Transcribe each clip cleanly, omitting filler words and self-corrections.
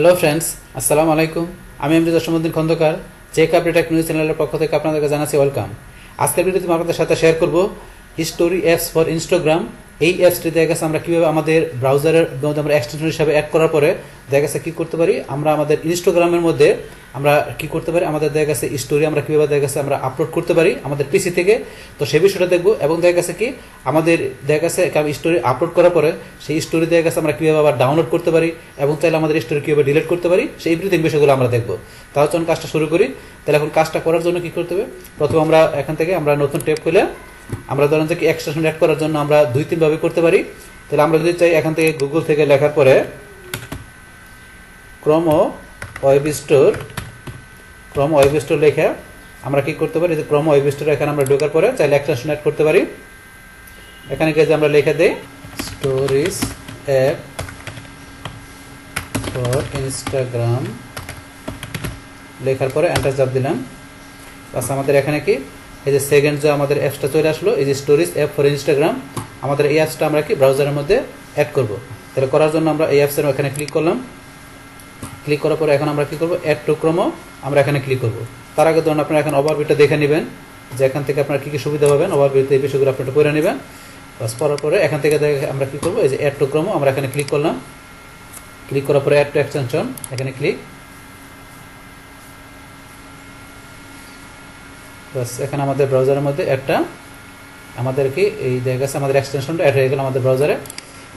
Hello friends, আসসালামু আলাইকুম। আমি MD Jasimuddin Khandakar, check update tech news চ্যানেলের পক্ষ থেকে আপনাদেরকে জানাচ্ছি ওয়েলকাম। আজকের ভিডিওতে আমি আপনাদের সাথে শেয়ার করব স্টোরি অ্যাপস ফর ইনস্টাগ্রাম। এই অ্যাপসটি দেখা গেছে আমরা কীভাবে আমাদের ব্রাউজারের মধ্যে আমরা এক্সটেনশন হিসাবে অ্যাড করার পরে দেখা গেছে কী করতে পারি, আমরা আমাদের ইনস্টাগ্রামের মধ্যে আমরা কি করতে পারি, আমাদের দেখা গেছে স্টোরি আমরা কীভাবে দেখা গেছে আমরা আপলোড করতে পারি আমাদের পিসি থেকে। তো সেই বিষয়টা দেখবো এবং দেখা গেছে কি আমাদের দেখা গেছে স্টোরি আপলোড করার পরে সেই স্টোরি দেখা গেছে আমরা কীভাবে আবার ডাউনলোড করতে পারি এবং চাইলে আমাদের স্টোরি কীভাবে ডিলিট করতে পারি, সেই এভরিথিং বিষয়গুলো আমরা দেখবো। তাহলে চলুন কাজটা শুরু করি। তাহলে এখন কাজটা করার জন্য কি করতে হবে, প্রথমে আমরা এখান থেকে আমরা নতুন ট্যাব খুলে আমরা ধরেন যে কি এক্সটেনশন অ্যাড করার জন্য আমরা 2-3 ভাবে করতে পারি। তাহলে আমরা যদি চাই এখান থেকে গুগল থেকে লেখার পরে ক্রোম ওয়েব স্টোর লেখা আমরা কি করতে পারি, যে ক্রোম ওয়েব স্টোর এখানে আমরা ঢোকার পরে চাইলে এক্সটেনশন অ্যাড করতে পারি। এখানে গিয়ে আমরা লিখে দেই স্টোরিজ অ্যাপ ফর ইনস্টাগ্রাম, লেখার পরে এন্টার চাপ দিলাম। আচ্ছা, আমাদের এখানে কি এই যে সেকেন্ড যে আমাদের অ্যাপসটা চলে আসলো, এই যে স্টোরিজ অ্যাপ ফর ইনস্টাগ্রাম, আমাদের এই অ্যাপসটা আমরা কি ব্রাউজারের মধ্যে অ্যাড করব। তাহলে করার জন্য আমরা এই অ্যাপসের এখানে ক্লিক করলাম। ক্লিক করার পরে এখন আমরা কি করব, অ্যাড টু ক্রোম আমরা এখানে ক্লিক করব। তার আগে ধরুন আপনারা এখন ওভারভিউটা দেখে নেবেন যে এখান থেকে আপনারা কী কী সুবিধা পাবেন, ওভারভিউতে এই বিষয়গুলো আপনারা করে নেবেন। বাস করার পরে এখান থেকে আমরা কি করব, এই যে অ্যাড টু ক্রোম আমরা এখানে ক্লিক করলাম। ক্লিক করার পরে অ্যাড টু এক্সটেনশন এখানে ক্লিক। বাস এখানে আমাদের ব্রাউজারের মধ্যে একটা আমাদের কি এই দেখা গেছে আমাদের এক্সটেনশনটা অ্যাড হয়ে গেল আমাদের ব্রাউজারে।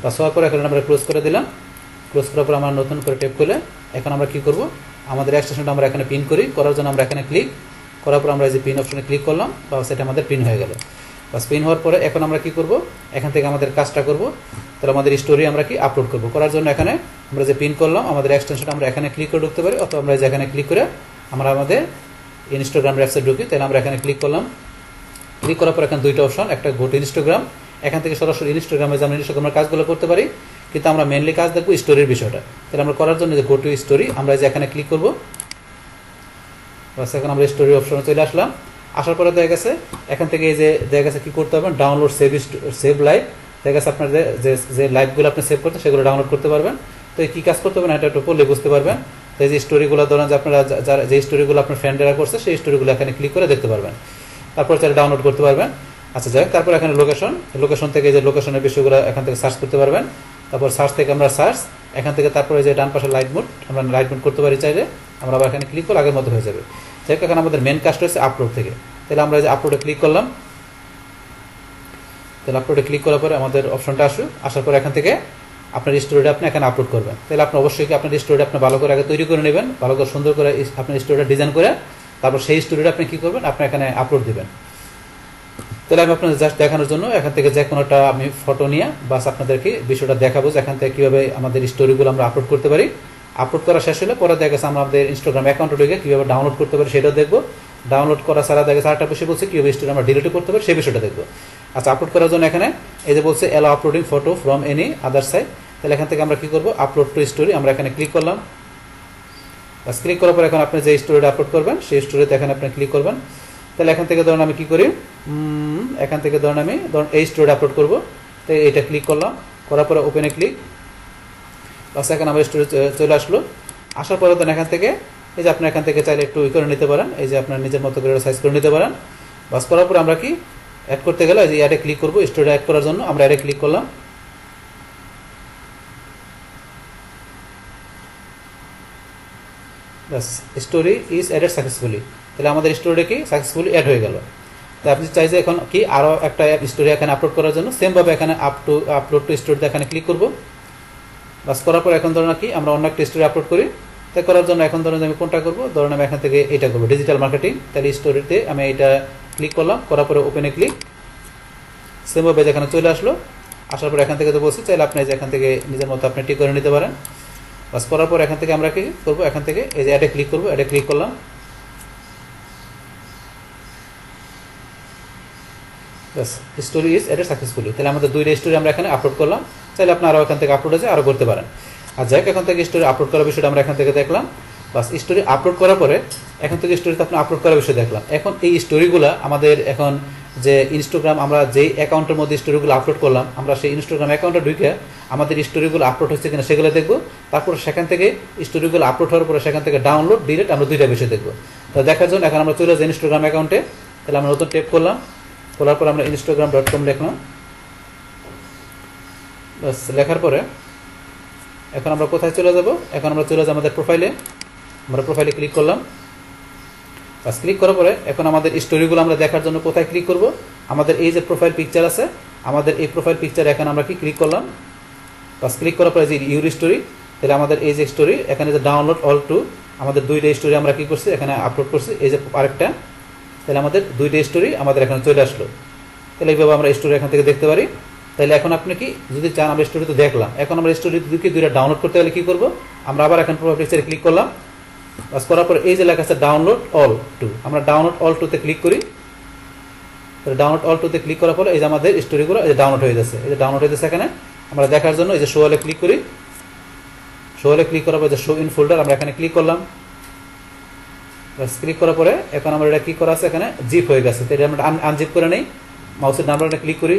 বাস হওয়ার পরে এখন আমরা ক্লোজ করে দিলাম। ক্লোজ করার পর আমরা নতুন করে ট্যাব খুলে এখন আমরা কি করব, আমাদের এক্সটেনশনটা আমরা এখানে পিন করি। করার জন্য আমরা এখানে ক্লিক করার পর আমরা এই যে পিন অপশনে ক্লিক করলাম, বা সেটা আমাদের পিন হয়ে গেল। বাস পিন হওয়ার পরে এখন আমরা কি করব, এখান থেকে আমাদের কাজটা করব। তাহলে আমাদের স্টোরি আমরা কি আপলোড করব। করার জন্য এখানে আমরা যে পিন করলাম আমাদের এক্সটেনশনটা আমরা এখানে ক্লিক করে ঢুকতে পারি, অথবা আমরা যে এখানে ক্লিক করে আমরা আমাদের ইনস্টাগ্রাম অ্যাপসে ঢুকি। তাহলে আমরা এখানে ক্লিক করলাম। ক্লিক করার পর এখানে দুইটা অপশন, একটা গো টু ইনস্টাগ্রাম, এখান থেকে সরাসরি ইনস্টাগ্রামে যে আমরা ইনস্টাগ্রামের কাজগুলো করতে পারি, কিন্তু আমরা মেনলি কাজ দেখবো স্টোরির বিষয়টা। তাহলে আমরা করার জন্য যে গো টু স্টোরি আমরা যে এখানে ক্লিক করব। বাস এখন আমরা স্টোরি অপশনে চলে আসলাম। আসার পরে দেখা গেছে এখান থেকে এই যে দেখা গেছে কি করতে হবে, ডাউনলোড সেভ লাইভ, দেখা গেছে আপনার যে লাইভগুলো আপনি সেভ করতে সেগুলো ডাউনলোড করতে পারবেন। তো এই কী কাজ করতে হবে না, এটা একটু পড়লে বুঝতে পারবেন। তো এই যে স্টোরিগুলো ধরেন যে আপনারা যারা যে স্টোরিগুলো আপনার ফ্রেন্ডেরা করছে সেই স্টোরিগুলো এখানে ক্লিক করে দেখতে পারবেন, তারপর চাইলে ডাউনলোড করতে পারবেন। আচ্ছা যাই হোক, তারপর এখানে লোকেশন থেকে যে লোকেশনের বিষয়গুলো এখান থেকে সার্চ করতে পারবেন। তারপর সার্চ থেকে আমরা সার্চ, এখান থেকে তারপরে যে ডান পাশে লাইট মোড আমরা লাইট মোড করতে পারি চাইলে, আমরা আবার এখানে ক্লিক করলে আগের মতো হয়ে যাবে। যাই হোক, এখানে আমাদের মেন কাজটা হচ্ছে আপলোড থেকে। তাহলে আমরা যে আপলোডে ক্লিক করলাম। তাহলে আপলোডে ক্লিক করার পরে আমাদের অপশনটা আসার পরে এখান থেকে আপনার স্টোরিটা আপনি এখানে আপলোড করবেন। তাহলে আপনি অবশ্যই কি আপনার স্টোরিটা আপনি ভালো করে আগে তৈরি করে নেবেন, ভালো করে সুন্দর করে আপনার স্টোরিটা ডিজাইন করে তারপর সেই স্টোরিটা আপনি কী করবেন, আপনি এখানে আপলোড দেবেন। তাহলে আমি আপনাদের জাস্ট দেখানোর জন্য এখান থেকে যে কোনোটা আমি ফটো নিয়ে বাস আপনাদেরকে বিষয়টা দেখাবো যে এখান থেকে কীভাবে আমাদের স্টোরিগুলো আমরা আপলোড করতে পারি। আপলোড করা শেষ হলে পরে দেখা গেছে আমরা আমাদের ইনস্টাগ্রাম অ্যাকাউন্টে ঢুকে কীভাবে ডাউনলোড করতে পারি সেটাও দেখবো। ডাউনলোড করা ছাড়া দেখা গেছে আরেকটা বিষয় বলছে কীভাবে স্টোরি আমরা ডিলিট করতে পারি সেই বিষয়টা দেখবো। আচ্ছা, আপলোড করার জন্য এখানে এই যে বলছে allow uploading photo from any other site. তাহলে এখান থেকে আমরা কী করবো, আপলোড টু স্টোরি আমরা এখানে ক্লিক করলাম। বাস ক্লিক করার পর এখন আপনি যে স্টোরিটা আপলোড করবেন সেই স্টোরিতে এখানে আপনি ক্লিক করবেন। তাহলে এখান থেকে ধরুন আমি কী করি, এখান থেকে ধরুন আমি এই স্টোরিটা আপলোড করবো। তো এইটা ক্লিক করলাম, করার পরে ওপেনে ক্লিক। বাস এখন আমার স্টোরি চলে আসলো। আসার পরে ধরুন এখান থেকে এই যে আপনি এখান থেকে চাইলে একটু করে নিতে পারেন, এই যে আপনার নিজের মতো করে সাইজ করে নিতে পারেন। বাস করার পরে আমরা কি অ্যাড করতে গেলে এই যে অ্যাডে ক্লিক করবো, স্টোরিটা অ্যাড করার জন্য আমরা অ্যাডে ক্লিক করলাম। বাস স্টোরি ইজ অ্যাডেড সাকসেসফুলি। তাহলে আমাদের স্টোরিটা কি সাকসেসফুলি অ্যাড হয়ে গেল। তো আপনি চাইছে এখন কি আরও একটা স্টোরি এখানে আপলোড করার জন্য সেমভাবে এখানে আপলোড টু স্টোরিতে এখানে ক্লিক করবো। বাস করার পর এখন ধরুন কি আমরা অন্য একটা স্টোরি আপলোড করি। তাই করার জন্য এখন ধরুন আমি কোনটা করবো, ধরুন আমি এখান থেকে এটা করবো ডিজিটাল মার্কেটিং। তাহলে স্টোরিতে আমি এটা ক্লিক করলাম, করার পরে ওপেনে ক্লিক। সেমভাবে এখানে চলে আসলো। আসার পর এখান থেকে তো বলছি চাইলে আপনি যে এখান থেকে নিজের মতো আপনি ঠিক করে নিতে পারেন। বাস করার পর এখান থেকে আমরা কি করবো, এখান থেকে এই যে অ্যাডে ক্লিক করবো, অ্যাডে ক্লিক করলাম। বাস স্টোরি ইজ অ্যাডেড সাকসেসফুলি। তাহলে আমাদের দুইটা স্টোরি আমরা এখানে আপলোড করলাম। চাইলে আপনি আরও এখান থেকে আপলোড আছে আরও করতে পারেন। আর যাই হোক, এখান থেকে স্টোরি আপলোড করার বিষয়টা আমরা এখান থেকে দেখলাম। বাস স্টোরি আপলোড করার পরে এখান থেকে স্টোরিতে আপনি আপলোড করার বিষয় দেখলাম। এখন এই স্টোরিগুলো আমাদের এখন যে ইনস্টাগ্রাম আমরা যেই অ্যাকাউন্টের মধ্যে স্টোরিগুলো আপলোড করলাম, আমরা সেই ইনস্টাগ্রাম অ্যাকাউন্টে ঢুকে আমাদের স্টোরিগুলো আপলোড হচ্ছে কিনা সেগুলো দেখবো। তারপর সেখান থেকে স্টোরিগুলো আপলোড হওয়ার পরে সেখান থেকে ডাউনলোড ডিলিট আমরা দুইটা বিষয় দেখবো। তো দেখার জন্য এখন আমরা চলে যাই ইনস্টাগ্রাম অ্যাকাউন্টে। তাহলে আমরা নতুন ট্যাপ করলাম, খোলার পর আমরা instagram.com লিখলাম। বাস লেখার পরে এখন আমরা কোথায় চলে যাব? এখন আমরা চলে যাব আমাদের প্রোফাইলে। আমরা প্রোফাইলে ক্লিক করলাম। বাস ক্লিক করার পরে এখন আমাদের স্টোরিগুলো আমরা দেখার জন্য কোথায় ক্লিক করব? আমাদের এই যে প্রোফাইল পিকচার আছে, আমাদের এই প্রোফাইল পিকচার এখন আমরা কি ক্লিক করলাম। বাস ক্লিক করার পরে যে ইউর স্টোরি, তাহলে আমাদের এই যে স্টোরি এখানে যে ডাউনলোড অল টু, আমাদের দুইটা স্টোরি আমরা কি করছি এখানে আপলোড করছি, এই যে আরেকটা, তাহলে আমাদের দুইটা স্টোরি আমাদের এখানে চলে আসলো। তাহলে এইভাবে আমরা স্টোরি এখান থেকে দেখতে পারি। তাহলে এখন আপনি কি যদি চান, আমরা স্টোরি তো দেখলাম, এখন আমরা স্টোরি দুইটা ডাউনলোড করতে হলে কি করব? আমরা আবার এখন প্রোফাইল পিকচারে ক্লিক করলাম। বাস করার পরে এই যে লেখা আছে ডাউনলোড অল টু, আমরা ডাউনলোড অল টুতে ক্লিক করি। ডাউনলোড অল টুতে ক্লিক করার পরে এই যে আমাদের স্টোরিগুলো এই যে ডাউনলোড হয়ে যাচ্ছে, এই যে ডাউনলোড হয়ে যাচ্ছে। এখানে আমরা দেখার জন্য এই যে শো অলে ক্লিক করি। শো অলে ক্লিক করার পরে যে শো ইন ফোল্ডার আমরা এখানে ক্লিক করলাম। বাস ক্লিক করার পরে এখন আমরা এটা কি করা আছে এখানে জিপ হয়ে গেছে, তো এটা আমরা আনজিপ করে নেই। মাউসের নাম্বারটা ক্লিক করি।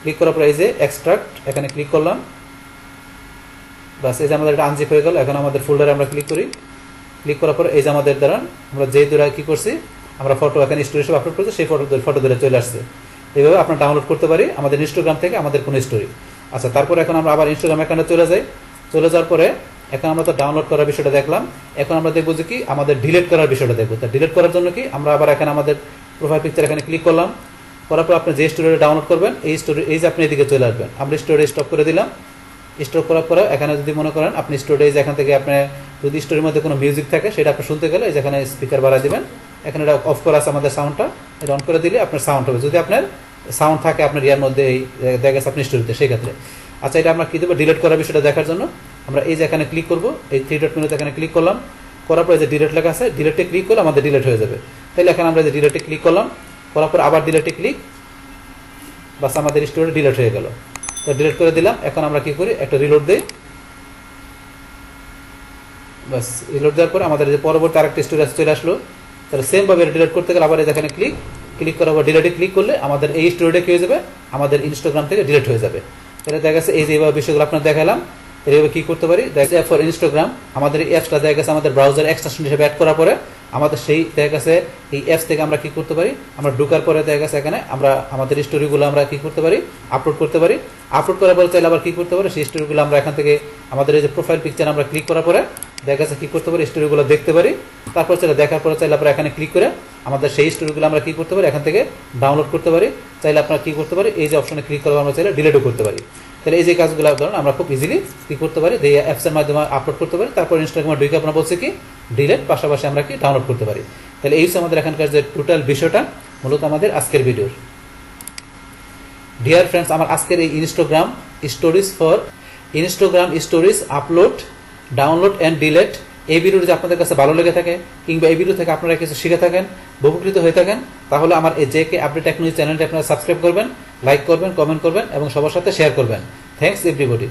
ক্লিক করার পরে এই যে এক্সট্রাক্ট এখানে ক্লিক করলাম। বাস এই যে আমাদের এটা আনজিপ হয়ে গেল। এখন আমাদের ফোল্ডারে আমরা ক্লিক করি। ক্লিক করার পরে এই যে আমাদের দ্বারা আমরা যে দ্বারা কি করছি, আমরা ফটো এখানে স্টোরি সব আপলোড করছি, সেই ফটো দ্বারা চলে আসছে। এইভাবে আমরা ডাউনলোড করতে পারি আমাদের ইনস্টাগ্রাম থেকে আমাদের কোনো স্টোরি। আচ্ছা, তারপরে এখন আমরা আবার ইনস্টাগ্রাম অ্যাকাউন্টে চলে যাই। চলে যাওয়ার পরে এখন আমরা তো ডাউনলোড করার বিষয়টা দেখলাম। এখন আমরা দেখবো যে কি আমাদের ডিলিট করার বিষয়টা দেখবো। তা ডিলিট করার জন্য কি আমরা আবার এখানে আমাদের প্রোফাইল পিকচার এখানে ক্লিক করলাম। করার পর আপনি যে স্টোরিটা ডাউনলোড করবেন এই স্টোরি এই যে আপনি এদিকে চলে আসবেন। আমরা স্টোরি স্টপ করে দিলাম। স্টপ করার পরে এখানে যদি মনে করেন আপনি স্টোরেজ এখান থেকে আপনি যদি স্টোরির মধ্যে কোনো মিউজিক থাকে সেটা আপনি শুনতে গেলে যেখানে স্পিকার বাড়ায় দিবেন। এখানে এটা অফ করা আছে আমাদের সাউন্ডটা, এটা অন করে দিলে আপনার সাউন্ড হবে। যদি আপনার সাউন্ড থাকে আপনার ইয়ার মধ্যে এই দেখা গেছে আপনি স্টোরিতে, সেই ক্ষেত্রে। আচ্ছা, এটা আমরা কী দেবো ডিলিট করার বিষয়টা দেখার জন্য আমরা এই যে এখানে ক্লিক করবো, এই 3 ডট মেনুতে এখানে ক্লিক করলাম। করার পরে যে ডিলিট লেখা আছে ডিলিটে ক্লিক করলে আমাদের ডিলিট হয়ে যাবে। তাহলে এখানে আমরা যে ডিলিটে ক্লিক করলাম, করার পর আবার ডিলিটে ক্লিক, বাস আমাদের স্টোরি ডিলিট হয়ে গেল। তো ডিলিট করে দিলাম। এখন আমরা কি করি, একটা রিলোড দিই। বাস রিলোড দেওয়ার পরে আমাদের যে পরবর্তী আরেকটা স্টোরি চলে আসলো। তাহলে সেম ভাবে ডিলিট করতে গেলে আবার এখানে ক্লিক করার পর ডিলিটে ক্লিক করলে আমাদের এই স্টোরিটা কি হয়ে যাবে, আমাদের ইনস্টাগ্রাম থেকে ডিলিট হয়ে যাবে। তাহলে দেখা গেছে এই যে এইভাবে বিষয়গুলো আপনার দেখালাম। এইভাবে কি করতে পারি, দেখা ফর ইনস্টাগ্রাম আমাদের এই অ্যাপসটা দেখা গেছে আমাদের ব্রাউজার এক্সটেনশন হিসেবে অ্যাড করার পরে আমাদের সেই দেখা গেছে এই অ্যাপস থেকে আমরা কি করতে পারি, আমরা ঢোকার পরে দেখা গেছে এখানে আমরা আমাদের স্টোরিগুলো আমরা কি করতে পারি, আপলোড করতে পারি। আপলোড করার পরে চাইলে আবার কি করতে পারি, সেই স্টোরিগুলো আমরা এখান থেকে আমাদের এই যে প্রোফাইল পিকচার আমরা ক্লিক করার পরে দেখা গেছে কি করতে পারি, স্টোরিগুলো দেখতে পারি। তারপর চাইলে দেখার পরে চাইলে আমরা এখানে ক্লিক করে আমাদের সেই স্টোরিগুলো আমরা কি করতে পারি, এখান থেকে ডাউনলোড করতে পারি। চাইলে আপনারা কি করতে পারি, এই যে অপশনে ক্লিক করে আমরা চাইলে ডিলিটও করতে পারি। তাহলে এই যে কাজগুলো ধরুন আমরা খুব ইজিলি কি করতে পারি, এই অ্যাপসের মাধ্যমে আপলোড করতে পারি। তারপর ইনস্টাগ্রামে ঢুকে আপনারা বলছে কি ডিলিট, পাশাপাশি আমরা কি ডাউনলোড করতে পারি। তাহলে এই হচ্ছে আমাদের এখানকার যে টোটাল বিষয়টা মূলত আমাদের আজকের ভিডিওর। ডিয়ার ফ্রেন্ডস, আমার আজকের এই Instagram stories upload, download and delete এই ভিডিওটি যদি আপনাদের কাছে ভালো লেগে থাকে কিংবা এই ভিডিও থেকে আপনারা কিছু শিখে থাকেন, উপকৃত হয়ে থাকেন, তাহলে আমার এই জেকে আপডেট টেকনোলজি চ্যানেলটি আপনারা সাবস্ক্রাইব করবেন, লাইক করবেন, কমেন্ট করবেন এবং সবার সাথে শেয়ার করবেন। Thanks everybody.